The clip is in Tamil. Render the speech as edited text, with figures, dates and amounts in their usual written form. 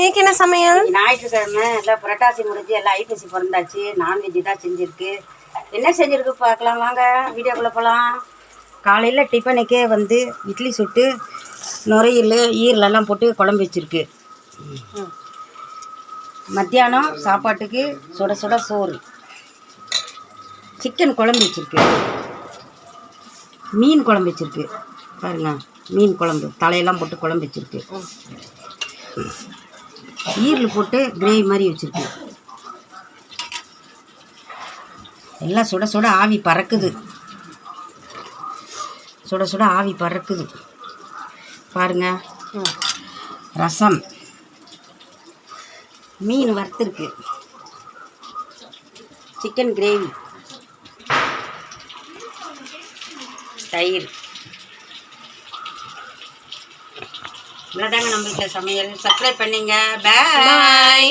இன்னைக்கு என்ன சமையல்? ஞாயிற்றுக்கிழமை எல்லாம் புரட்டாசி முடிஞ்சு எல்லாம் ஐப்பசி பிறந்தாச்சு. நான்வெஜ்ஜு தான் செஞ்சுருக்கு. என்ன செஞ்சுருக்கு பார்க்கலாம் வாங்க, வீடியோக்குள்ளே போகலாம். காலையில் டிஃபனுக்கே வந்து இட்லி சுட்டு நுரையில் ஈரலெல்லாம் போட்டு குழம்பு வச்சுருக்கு. மத்தியானம் சாப்பாட்டுக்கு சுட சுட சோறு, சிக்கன் குழம்பு வச்சுருக்கு, மீன் குழம்பு வச்சுருக்கு. பாருங்க, மீன் குழம்பு தலையெல்லாம் போட்டு குழம்பு வச்சுருக்கு. ஈரல் போட்டு கிரேவி மாதிரி வச்சுருக்கு. எல்லாம் சுட சுட ஆவி பறக்குது, சுட சுட ஆவி பறக்குது. பாருங்க, ரசம், மீன் வறுத்துருக்கு, சிக்கன் கிரேவி, தயிர். இவ்வளோதாங்க நம்மளுக்கு சமையல். சப்ஸ்கிரைப் பண்ணிங்க. பாய்.